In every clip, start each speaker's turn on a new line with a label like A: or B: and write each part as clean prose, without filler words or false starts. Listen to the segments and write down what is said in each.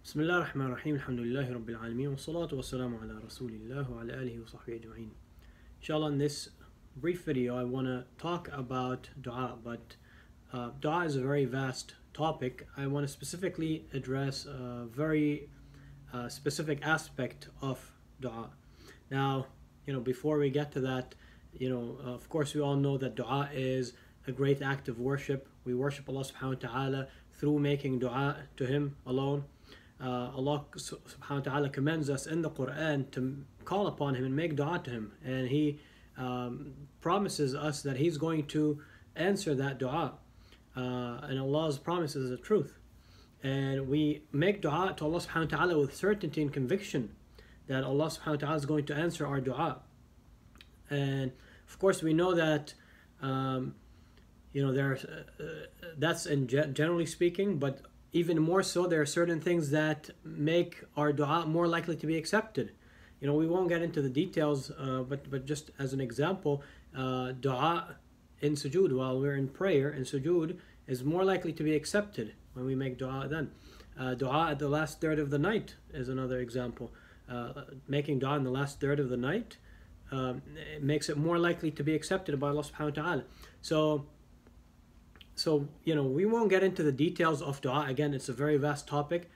A: بسم الله الرحمن الرحيم الحمد لله رب العالمين والصلاة والسلام على رسول الله وعلى آله وصحبه أجمعين. Inshallah, in this brief video I want to talk about dua, but dua is a very vast topic. I want to specifically address a very specific aspect of dua. Now, before we get to that, of course we all know that dua is a great act of worship. We worship Allah subhanahu wa ta'ala through making dua to Him alone. Allah subhanahu wa ta'ala commends us in the Quran to call upon Him and make dua to Him, and He promises us that He's going to answer that dua, and Allah's promise is the truth. And we make dua to Allah subhanahu wa ta'ala with certainty and conviction that Allah subhanahu wa ta'ala is going to answer our dua. And of course we know that that's generally speaking, but even more so, there are certain things that make our dua more likely to be accepted. We won't get into the details, but just as an example, dua in sujood, while we're in prayer, in sujood, is more likely to be accepted when we make dua then. Dua at the last third of the night is another example. Making dua in the last third of the night it makes it more likely to be accepted by Allah subhanahu wa ta'ala. So, we won't get into the details of dua. Again, it's a very vast topic.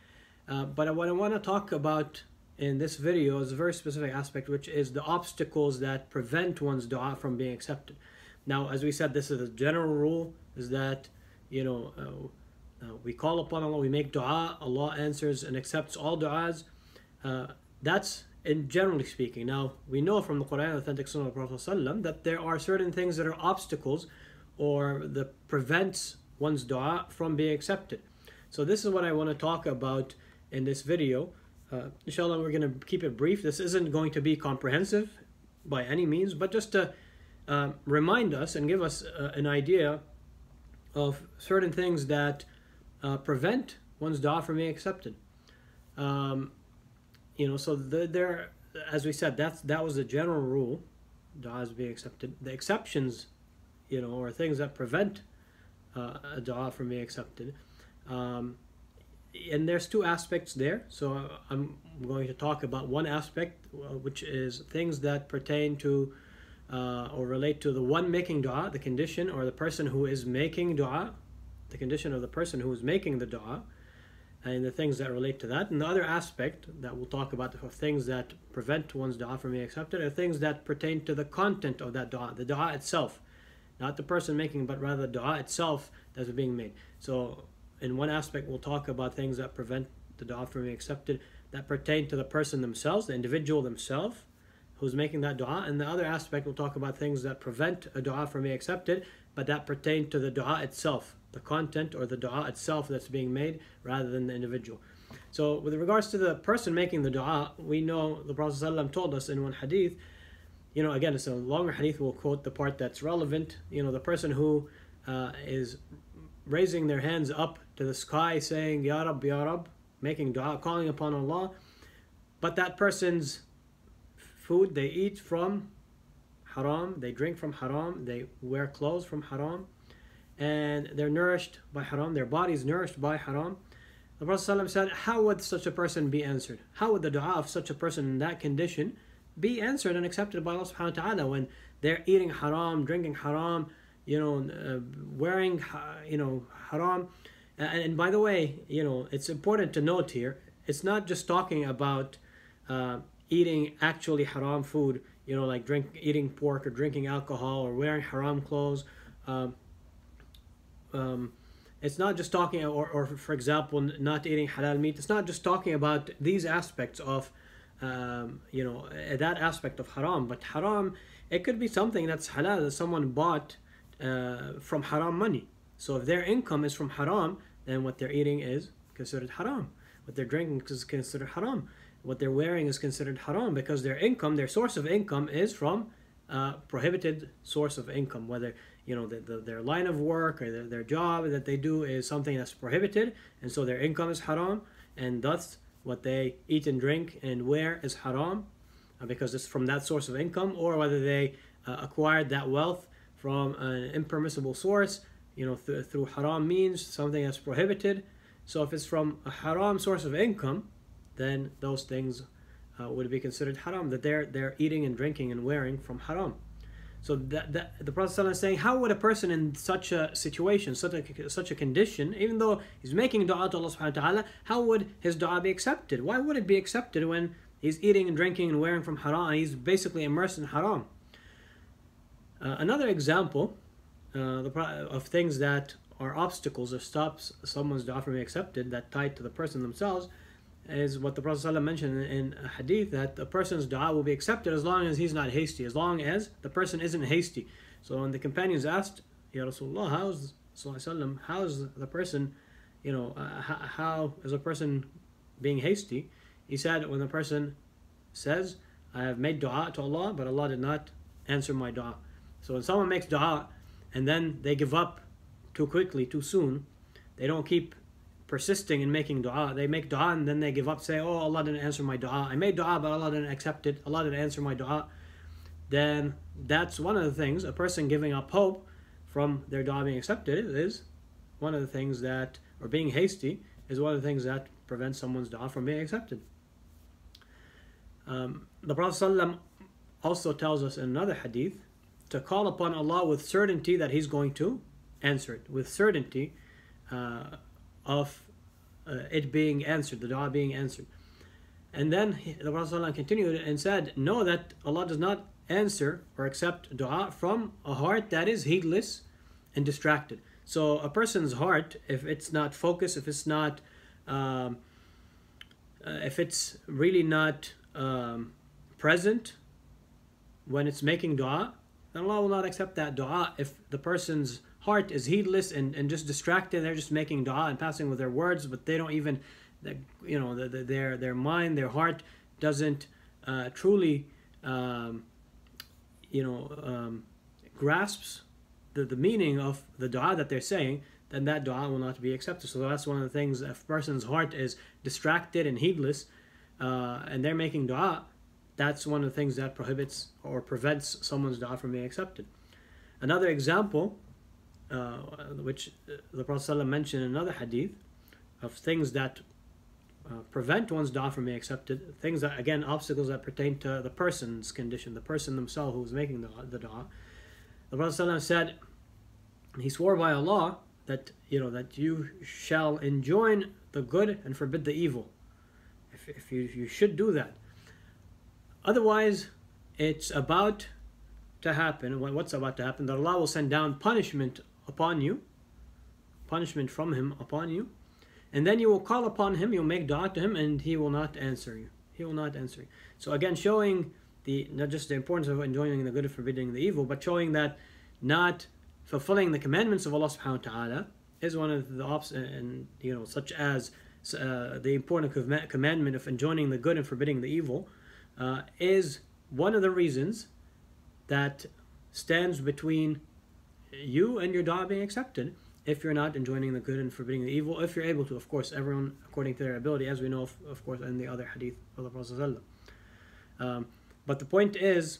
A: But what I want to talk about in this video is a very specific aspect, which is the obstacles that prevent one's dua from being accepted. Now, as we said, this is a general rule, is that, we call upon Allah, we make dua, Allah answers and accepts all du'as. That's in generally speaking. Now, we know from the Quran, authentic Sunnah of the Prophet ﷺ, that there are certain things that are obstacles or that prevents one's dua from being accepted. So this is what I want to talk about in this video. Inshallah, we're going to keep it brief. This isn't going to be comprehensive by any means, but just to remind us and give us an idea of certain things that prevent one's dua from being accepted. So there, as we said, that was the general rule, dua is being accepted. The exceptions, or things that prevent a dua from being accepted. And there's two aspects there. So I'm going to talk about one aspect, which is things that pertain to or relate to the one making dua, the condition, or the person who is making dua, the condition of the person who is making the dua, and the things that relate to that. And the other aspect that we'll talk about of things that prevent one's dua from being accepted are things that pertain to the content of that dua, the dua itself. Not the person making, but rather the dua itself that's being made. So in one aspect, we'll talk about things that prevent the dua from being accepted, that pertain to the person themselves, the individual themselves who's making that dua. And the other aspect, we'll talk about things that prevent a dua from being accepted, but that pertain to the dua itself, the content or the dua itself that's being made, rather than the individual. So with regards to the person making the dua, we know the Prophet ﷺ told us in one hadith, again, it's a longer hadith, we'll quote the part that's relevant. The person who is raising their hands up to the sky saying, Ya Rab, making dua, calling upon Allah, but that person's food, they eat from haram, they drink from haram, they wear clothes from haram, and they're nourished by haram, their body is nourished by haram. The Prophet ﷺ said, how would such a person be answered? How would the dua of such a person in that condition be answered and accepted by Allah subhanahu wa ta'ala when they're eating haram, drinking haram, wearing haram? And by the way, it's important to note here, it's not just talking about eating actually haram food, like eating pork or drinking alcohol or wearing haram clothes. It's not just talking, or for example, not eating halal meat. It's not just talking about these aspects of that aspect of haram, but haram, it could be something that's halal that someone bought from haram money. So if their income is from haram, then what they're eating is considered haram. What they're drinking is considered haram. What they're wearing is considered haram, because their income, their source of income is from prohibited source of income, whether their line of work or their job that they do is something that's prohibited, and so their income is haram, and thus what they eat and drink and wear is haram, because it's from that source of income, or whether they acquired that wealth from an impermissible source, through haram means, something that's prohibited. So if it's from a haram source of income, then those things would be considered haram, that they're eating and drinking and wearing from haram. So that the Prophet ﷺ is saying, how would a person in such a situation, such a condition, even though he's making dua to Allah subhanahu wa ta'ala, how would his dua be accepted? Why would it be accepted when he's eating and drinking and wearing from haram? He's basically immersed in haram. Another example of things that are obstacles or stops someone's dua from being accepted, that tied to the person themselves, is what the Prophet ﷺ mentioned in a hadith, that a person's dua will be accepted as long as he's not hasty, as long as the person isn't hasty. So when the companions asked, Ya Rasulullah, how is the person, how is a person being hasty? He said, when the person says, I have made dua to Allah, but Allah did not answer my dua. So when someone makes dua and then they give up too quickly, too soon, they don't keep persisting in making dua. They make dua and then they give up, say, oh, Allah didn't answer my dua. I made dua, but Allah didn't accept it. Allah didn't answer my dua. Then that's one of the things, a person giving up hope from their dua being accepted is one of the things that, or being hasty, is one of the things that prevents someone's dua from being accepted. The Prophet ﷺ also tells us in another hadith to call upon Allah with certainty that He's going to answer it, with certainty of it being answered, the dua being answered. And then the Prophet ﷺ continued and said, know that Allah does not answer or accept dua from a heart that is heedless and distracted. So a person's heart, if it's not focused, if it's not, if it's really not present when it's making dua, then Allah will not accept that dua. If the person's heart is heedless and just distracted, they're just making dua and passing with their words, but they don't even, their mind, their heart doesn't truly, grasps the meaning of the dua that they're saying, then that dua will not be accepted. So that's one of the things, if a person's heart is distracted and heedless, and they're making dua, that's one of the things that prohibits or prevents someone's dua from being accepted. Another example, which the Prophet ﷺ mentioned in another hadith, of things that prevent one's dua from being accepted, things that, again, obstacles that pertain to the person's condition, the person themselves who's making the dua. The Prophet ﷺ said, he swore by Allah that that you shall enjoin the good and forbid the evil. If you should do that. Otherwise, it's about to happen. What's about to happen? That Allah will send down punishment upon you, punishment from Him upon you, and then you will call upon Him, you'll make dua to Him, and He will not answer you. He will not answer you. So again, showing not just the importance of enjoining the good and forbidding the evil, but showing that not fulfilling the commandments of Allah subhanahu wa ta'ala is one of the such as the important commandment of enjoining the good and forbidding the evil, is one of the reasons that stands between you and your dua being accepted, if you're not enjoining the good and forbidding the evil, if you're able to, of course, everyone according to their ability, as we know, of course, in the other hadith of the Prophet ﷺ. But the point is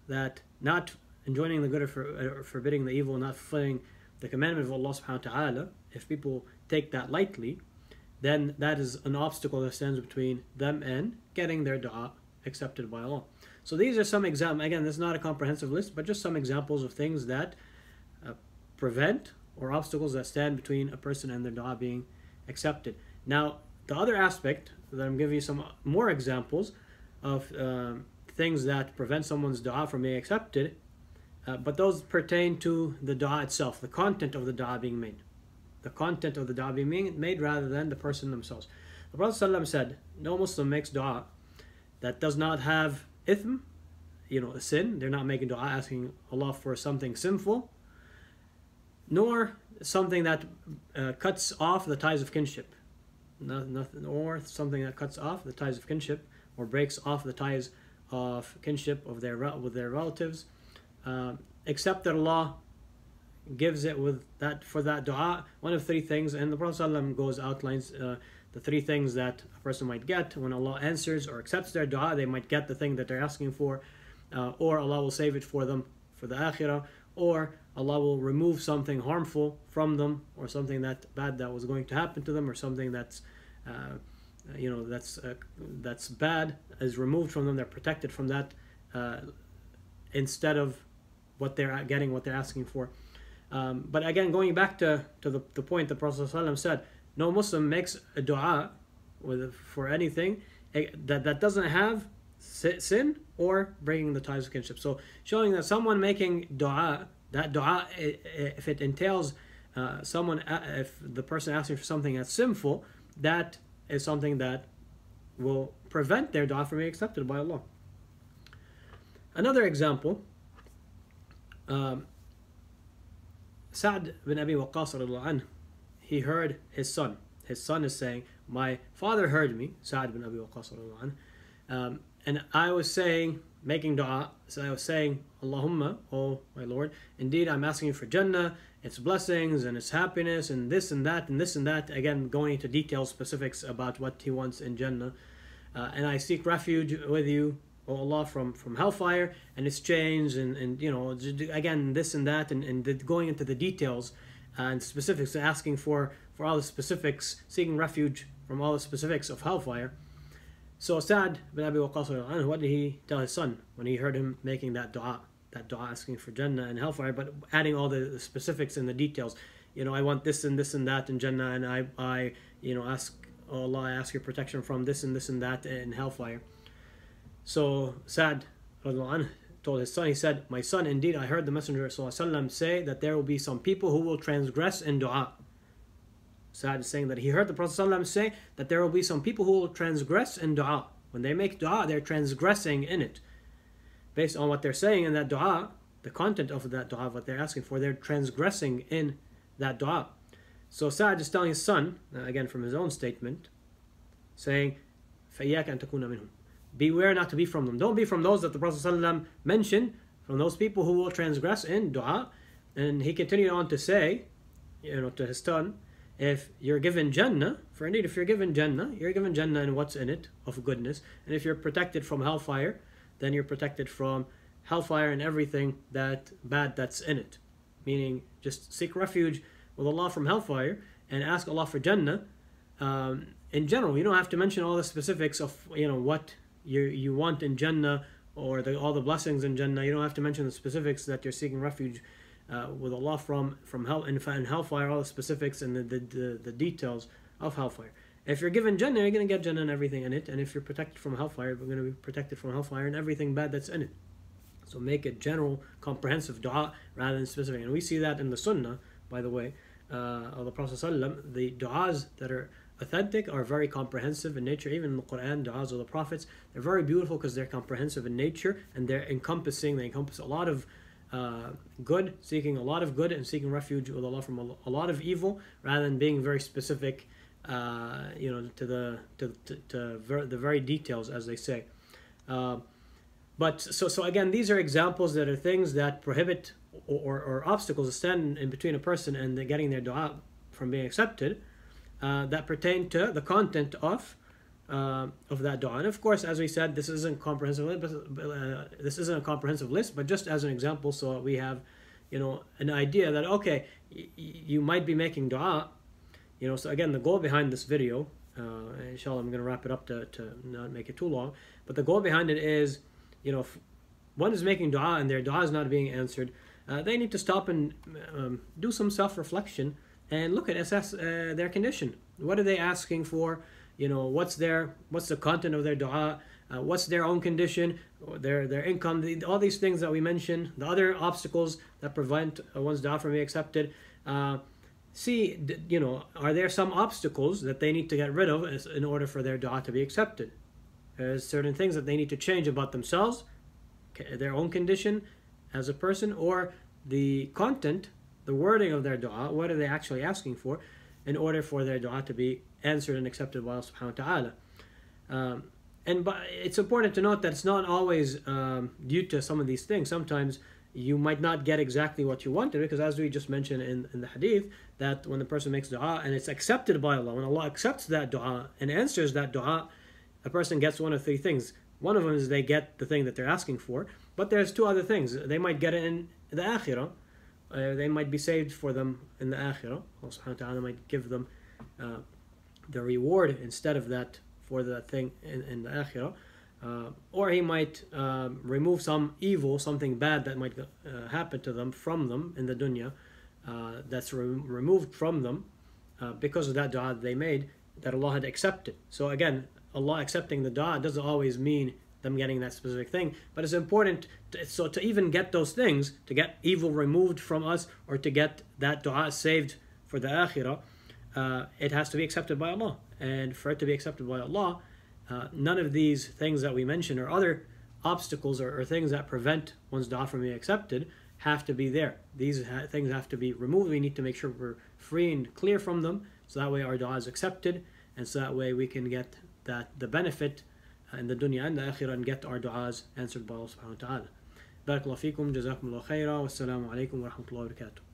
A: that not enjoining the good or forbidding the evil, not fulfilling the commandment of Allah subhanahu wa ta'ala, if people take that lightly, then that is an obstacle that stands between them and getting their dua accepted by Allah. So these are some examples. Again, this is not a comprehensive list, but just some examples of things that prevent or obstacles that stand between a person and their dua being accepted. Now, the other aspect that I'm giving you some more examples of things that prevent someone's dua from being accepted, but those pertain to the dua itself, the content of the dua being made. The content of the dua being made rather than the person themselves. The Prophet ﷺ said, no Muslim makes dua that does not have ithm, a sin. They're not making dua asking Allah for something sinful, nor something that cuts off the ties of kinship. Nothing, or something that cuts off the ties of kinship or breaks off the ties of kinship with their relatives, except that Allah gives it with that for that dua one of three things, and the Prophet ﷺ outlines the three things that a person might get when Allah answers or accepts their dua. They might get the thing that they're asking for, or Allah will save it for them for the akhirah, or Allah will remove something harmful from them, or something that bad that was going to happen to them, or something that's that's bad is removed from them. They're protected from that instead of what they're getting, what they're asking for. But again, going back to the point the Prophet ﷺ said, no Muslim makes a dua for anything that doesn't have sin or breaking the ties of kinship. So showing that someone making dua, that dua, if it entails if the person asking for something that's sinful, that is something that will prevent their dua from being accepted by Allah. Another example, Sa'd bin Abi Waqqas radiallahu anhu, he heard his son. His son is saying, my father heard me, Sa'd bin Abi Waqqas radiallahu anhu, and I was saying, making dua, so I was saying, Allahumma, oh my Lord, indeed I'm asking you for Jannah, its blessings and its happiness and this and that and this and that. Again, going into details, specifics about what he wants in Jannah. And I seek refuge with you, O Allah, from hellfire and its chains, and you know, again, this and that, and going into the details and specifics, asking for all the specifics, seeking refuge from all the specifics of hellfire. So Sa'd bin Abi Waqqas, what did he tell his son when he heard him making that dua asking for Jannah and hellfire, but adding all the specifics and the details? You know, I want this and this and that in Jannah, and I you know, ask, oh Allah, I ask your protection from this and this and that in hellfire. So Sa'd told his son, he said, my son, indeed I heard the Messenger ﷺ say that there will be some people who will transgress in dua. Sa'd is saying that he heard the Prophet ﷺ say that there will be some people who will transgress in dua. When they make dua, they're transgressing in it. Based on what they're saying in that dua, the content of that dua, what they're asking for, they're transgressing in that dua. So Sa'd is telling his son, again from his own statement, saying, فَإِيَّاكَ أَن تَكُونَ مِنْهُمْ. Beware not to be from them. Don't be from those that the Prophet ﷺ mentioned, from those people who will transgress in dua. And he continued on to say, you know, to his son, if you're given Jannah, for indeed if you're given Jannah, you're given Jannah and what's in it of goodness. And if you're protected from hellfire, then you're protected from hellfire and everything that bad that's in it. Meaning, just seek refuge with Allah from hellfire and ask Allah for Jannah. In general, you don't have to mention all the specifics of, you know, what you want in Jannah, or all the blessings in Jannah. You don't have to mention the specifics that you're seeking refuge with Allah from hell and hellfire, all the specifics and the details of hellfire. If you're given Jannah, you're going to get Jannah and everything in it. And if you're protected from hellfire, you're going to be protected from hellfire and everything bad that's in it. So make it general, comprehensive dua rather than specific. And we see that in the Sunnah, by the way, of the Prophet ﷺ. The du'as that are authentic are very comprehensive in nature. Even in the Quran, du'as of the Prophets, they're very beautiful because they're comprehensive in nature, and they encompass a lot of good, seeking a lot of good and seeking refuge with Allah from a lot of evil, rather than being very specific, you know, to the very details, as they say. But so again, these are examples that are things that prohibit or obstacles that stand in between a person and getting their dua from being accepted, that pertain to the content of that dua. And of course, as we said, this isn't comprehensive. This isn't a comprehensive list, but just as an example, so we have, you know, an idea that okay, you might be making dua. You know, so again, the goal behind this video, inshallah, I'm going to wrap it up to not make it too long. But the goal behind it is, you know, if one is making dua and their dua is not being answered, they need to stop and do some self-reflection and assess their condition. What are they asking for? You know, what's the content of their dua? What's their own condition? Their income? All these things that we mentioned, the other obstacles that prevent one's dua from being accepted. See, you know, are there some obstacles that they need to get rid of in order for their dua to be accepted? There's certain things that they need to change about themselves, their own condition as a person, or the content, the wording of their dua. What are they actually asking for in order for their dua to be answered and accepted by Allah subhanahu wa ta'ala? But it's important to note that it's not always due to some of these things. Sometimes you might not get exactly what you wanted, because as we just mentioned in the hadith, that when the person makes dua and it's accepted by Allah, when Allah accepts that dua and answers that dua, a person gets one of three things. One of them is they get the thing that they're asking for, but there's two other things. They might get it in the akhirah, they might be saved for them in the akhirah. Allah subhanahu wa ta'ala might give them the reward instead of that for that thing in the akhirah. Or he might remove some evil, something bad that might happen to them from them in the dunya, that's removed from them because of that dua they made that Allah had accepted. So again, Allah accepting the dua doesn't always mean them getting that specific thing, but it's important to even get those things, to get evil removed from us or to get that dua saved for the akhirah, it has to be accepted by Allah. And for it to be accepted by Allah, none of these things that we mentioned or other obstacles or things that prevent one's dua from being accepted have to be there. These things have to be removed. We need to make sure we're free and clear from them, so that way our dua is accepted, and so that way we can get the benefit in the dunya and the akhirah and get our du'as answered by Allah subhanahu wa ta'ala. Barakallahu feekum, jazakumullahu khaira, wassalamu alaikum wa rahmatullahi wa barakatuh.